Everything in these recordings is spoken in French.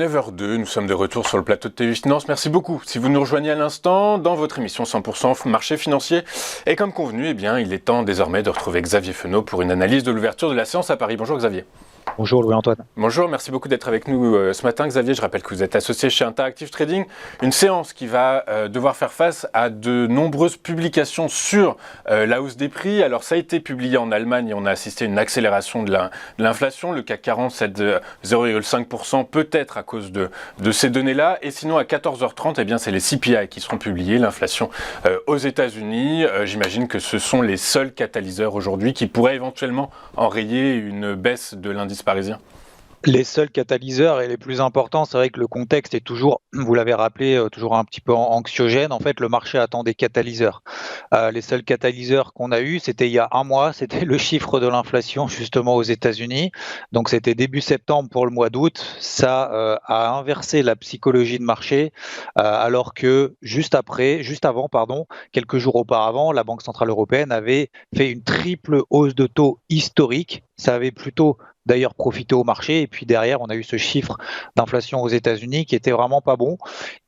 9h02, nous sommes de retour sur le plateau de TV Finance. Merci beaucoup. Si vous nous rejoignez à l'instant, dans votre émission 100% marché financier, et comme convenu, eh bien, il est temps désormais de retrouver Xavier Fenot pour une analyse de l'ouverture de la séance à Paris. Bonjour Xavier. Bonjour Louis-Antoine. Bonjour, merci beaucoup d'être avec nous ce matin Xavier. Je rappelle que vous êtes associé chez Interactive Trading, une séance qui va devoir faire face à de nombreuses publications sur la hausse des prix. Alors ça a été publié en Allemagne et on a assisté à une accélération de l'inflation. Le CAC 40 cède 0,5% peut-être à cause de ces données-là. Et sinon à 14h30, eh bien, c'est les CPI qui seront publiés, l'inflation aux États-Unis. J'imagine que ce sont les seuls catalyseurs aujourd'hui qui pourraient éventuellement enrayer une baisse de l'indice parisien. Les seuls catalyseurs et les plus importants, c'est vrai que le contexte est toujours, vous l'avez rappelé, toujours un petit peu anxiogène. En fait, le marché attend des catalyseurs. Les seuls catalyseurs qu'on a eus, c'était il y a un mois, c'était le chiffre de l'inflation justement aux États-Unis. Donc c'était début septembre pour le mois d'août. Ça a inversé la psychologie de marché, alors que juste avant, quelques jours auparavant, la Banque centrale européenne avait fait une triple hausse de taux historique. Ça avait plutôt d'ailleurs profité au marché. Et puis derrière, on a eu ce chiffre d'inflation aux États-Unis qui était vraiment pas bon.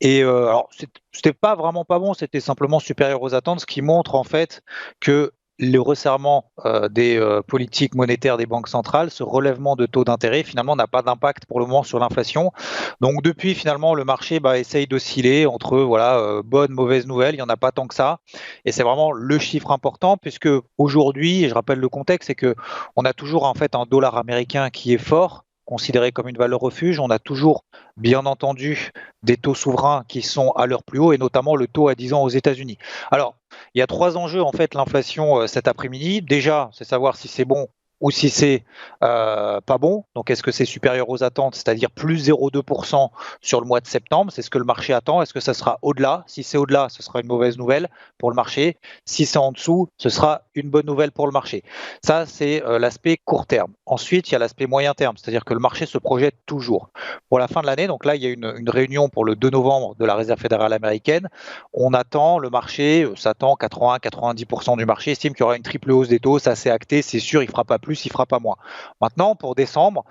Et alors, c'était pas vraiment pas bon, c'était simplement supérieur aux attentes, ce qui montre en fait que le resserrement des politiques monétaires des banques centrales, ce relèvement de taux d'intérêt, finalement, n'a pas d'impact pour le moment sur l'inflation. Donc depuis, finalement, le marché essaye d'osciller entre bonnes, mauvaises nouvelles. Il n'y en a pas tant que ça. Et c'est vraiment le chiffre important, puisque aujourd'hui, et je rappelle le contexte, c'est que on a toujours en fait un dollar américain qui est fort, considéré comme une valeur refuge. On a toujours, bien entendu, des taux souverains qui sont à leur plus haut, et notamment le taux à 10 ans aux États-Unis. Alors, il y a trois enjeux en fait l'inflation cet après-midi. Déjà, c'est savoir si c'est bon ou si c'est pas bon. Donc, est-ce que c'est supérieur aux attentes, c'est-à-dire plus 0,2% sur le mois de septembre? C'est ce que le marché attend. Est-ce que ça sera au-delà? Si c'est au-delà, ce sera une mauvaise nouvelle pour le marché. Si c'est en dessous, ce sera une bonne nouvelle pour le marché. Ça, c'est l'aspect court terme. Ensuite, il y a l'aspect moyen terme, c'est-à-dire que le marché se projette toujours. Pour la fin de l'année, donc là, il y a une réunion pour le 2 novembre de la Réserve fédérale américaine. On attend, le marché s'attend, 80-90% du marché estime qu'il y aura une triple hausse des taux. Ça, c'est acté, c'est sûr, il ne fera pas plus, il ne fera pas moins. Maintenant, pour décembre,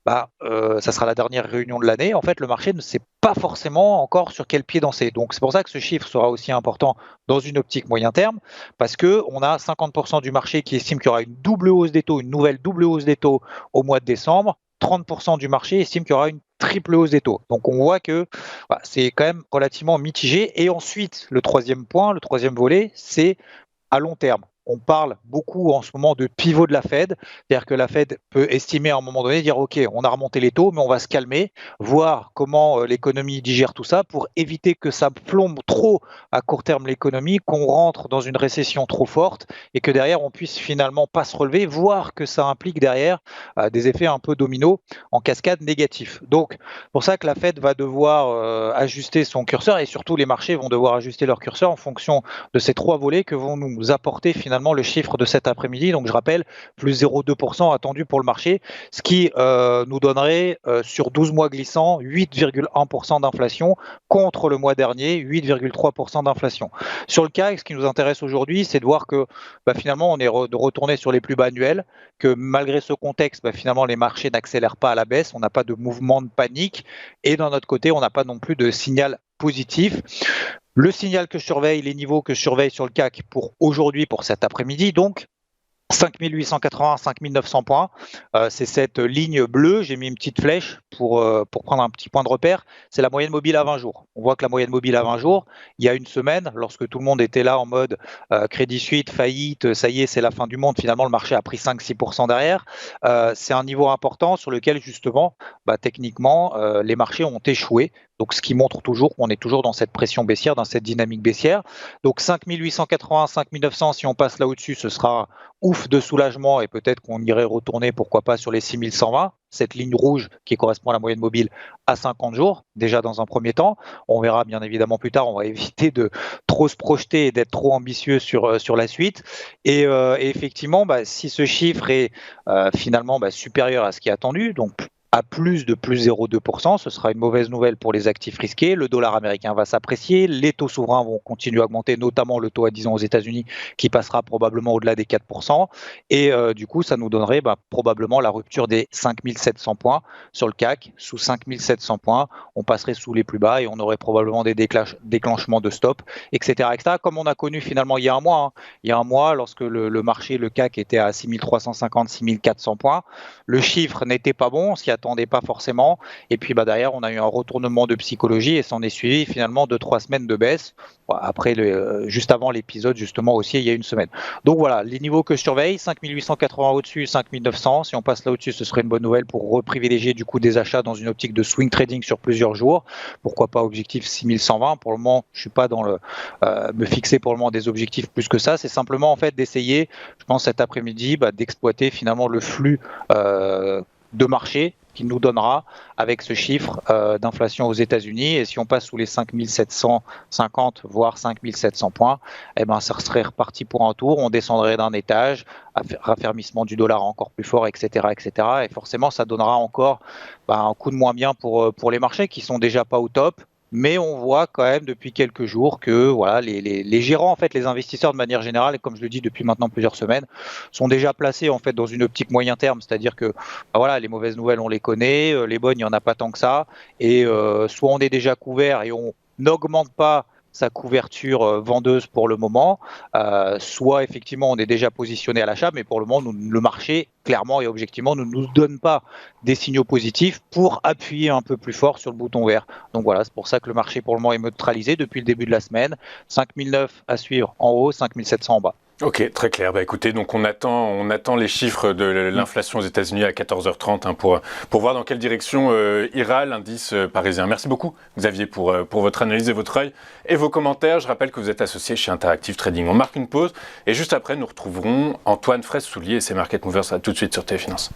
ça sera la dernière réunion de l'année. En fait, le marché ne sait pas forcément encore sur quel pied danser. Donc, c'est pour ça que ce chiffre sera aussi important dans une optique moyen terme, parce qu'on a 50% du marché qui estime qu'il y aura une double hausse des taux, une nouvelle double hausse des taux au mois de décembre. 30% du marché estime qu'il y aura une triple hausse des taux. Donc, on voit que c'est quand même relativement mitigé. Et ensuite, le troisième point, le troisième volet, c'est à long terme. On parle beaucoup en ce moment de pivot de la Fed, c'est-à-dire que la Fed peut estimer à un moment donné, dire ok, on a remonté les taux, mais on va se calmer, voir comment l'économie digère tout ça pour éviter que ça plombe trop à court terme l'économie, qu'on rentre dans une récession trop forte et que derrière on puisse finalement pas se relever, voire que ça implique derrière des effets un peu dominos en cascade négatifs. Donc pour ça que la Fed va devoir ajuster son curseur et surtout les marchés vont devoir ajuster leur curseur en fonction de ces trois volets que vont nous apporter finalement le chiffre de cet après-midi. Donc je rappelle, plus 0,2% attendu pour le marché, ce qui nous donnerait sur 12 mois glissants 8,1% d'inflation contre le mois dernier 8,3% d'inflation. Sur le CAC, ce qui nous intéresse aujourd'hui, c'est de voir que finalement on est de retourner sur les plus bas annuels, que malgré ce contexte, finalement les marchés n'accélèrent pas à la baisse, on n'a pas de mouvement de panique et d'un autre côté, on n'a pas non plus de signal positif. Le signal que je surveille, les niveaux que je surveille sur le CAC pour aujourd'hui, pour cet après-midi, donc 5880, 5900 points, c'est cette ligne bleue, j'ai mis une petite flèche pour prendre un petit point de repère, c'est la moyenne mobile à 20 jours. On voit que la moyenne mobile à 20 jours, il y a une semaine, lorsque tout le monde était là en mode Crédit Suisse, faillite, ça y est, c'est la fin du monde, finalement le marché a pris 5-6% derrière, c'est un niveau important sur lequel justement, techniquement, les marchés ont échoué. Donc, ce qui montre toujours qu'on est toujours dans cette pression baissière, dans cette dynamique baissière. Donc, 5880, 5900, si on passe là au-dessus, ce sera ouf de soulagement et peut-être qu'on irait retourner, pourquoi pas, sur les 6120, cette ligne rouge qui correspond à la moyenne mobile à 50 jours, déjà dans un premier temps. On verra bien évidemment plus tard, on va éviter de trop se projeter et d'être trop ambitieux sur la suite. Et effectivement, si ce chiffre est finalement supérieur à ce qui est attendu, donc à plus de plus 0,2%, ce sera une mauvaise nouvelle pour les actifs risqués. Le dollar américain va s'apprécier, les taux souverains vont continuer à augmenter, notamment le taux à 10 ans aux États-Unis qui passera probablement au-delà des 4%. Et du coup, ça nous donnerait probablement la rupture des 5700 points sur le CAC. Sous 5700 points, on passerait sous les plus bas et on aurait probablement des déclenchements de stop, etc., etc. Comme on a connu finalement il y a un mois. Il y a un mois, lorsque le marché, le CAC était à 6350, 6400 points, le chiffre n'était pas bon, on s'y attendait pas forcément. Et puis derrière, on a eu un retournement de psychologie et s'en est suivi finalement 2-3 semaines de baisse. Après, juste avant l'épisode, justement aussi, il y a une semaine. Donc voilà, les niveaux que je surveille, 5880 au-dessus, 5900. Si on passe là au-dessus, ce serait une bonne nouvelle pour reprivilégier du coup des achats dans une optique de swing trading sur plusieurs jours. Pourquoi pas objectif 6120. Pour le moment, je suis pas dans me fixer pour le moment des objectifs plus que ça. C'est simplement en fait d'essayer, je pense cet après-midi, d'exploiter finalement le flux de marché qu'il nous donnera avec ce chiffre d'inflation aux États-Unis. Et si on passe sous les 5750 voire 5700 points, ça serait reparti pour un tour. On descendrait d'un étage, raffermissement du dollar encore plus fort, etc., etc. Et forcément, ça donnera encore un coup de moins bien pour les marchés qui sont déjà pas au top. Mais on voit quand même depuis quelques jours que voilà, les gérants, en fait, les investisseurs de manière générale, et comme je le dis depuis maintenant plusieurs semaines, sont déjà placés en fait dans une optique moyen terme, c'est-à-dire que voilà, les mauvaises nouvelles on les connaît, les bonnes il n'y en a pas tant que ça, et soit on est déjà couvert et on n'augmente pas sa couverture vendeuse pour le moment, soit effectivement on est déjà positionné à l'achat, mais pour le moment le marché clairement et objectivement ne nous donne pas des signaux positifs pour appuyer un peu plus fort sur le bouton vert. Donc voilà, c'est pour ça que le marché pour le moment est neutralisé depuis le début de la semaine. 5009 à suivre en haut, 5700 en bas. Ok, très clair. Écoutez, donc on attend les chiffres de l'inflation aux États-Unis à 14h30 pour voir dans quelle direction ira l'indice parisien. Merci beaucoup, Xavier, pour votre analyse et votre œil et vos commentaires. Je rappelle que vous êtes associé chez Interactive Trading. On marque une pause et juste après, nous retrouverons Antoine Fraisse-Soulier et ses Market Movers. À tout de suite sur TV Finance.